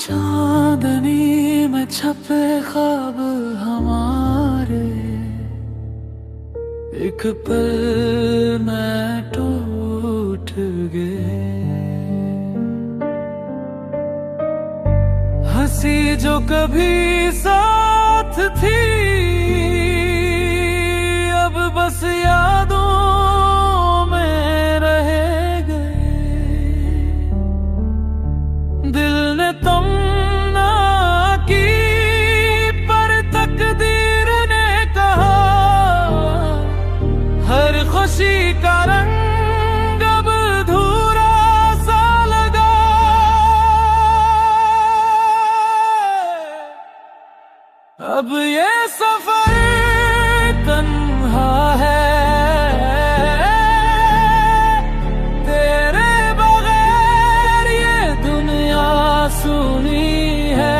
चांदनी में छपे ख्वाब हमारे, एक पल में टूट गए। हंसी जो कभी साथ थी, अब बस यादों में रह गए। दिल ने तमन्ना की पर तकदीर ने कहा, हर खुशी का रंग अब अधूरा सा लगा। अब ये सफर तन्हा है, तेरे बगैर ये दुनिया सुनी है।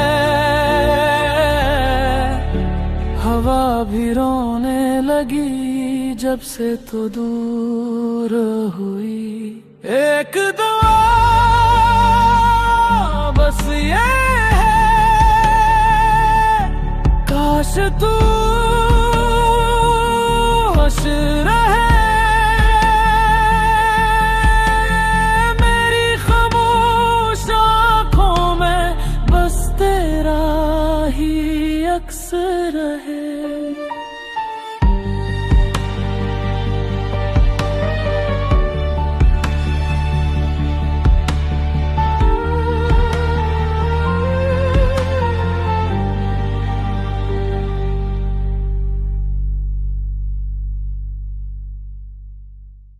हवा भी रोने लगी जब से तो दूर हुई। एक दुआ बस ये है, काश तू खुश रहे। मेरी खामोश आँखों में बस तेरा ही अक्स रहे।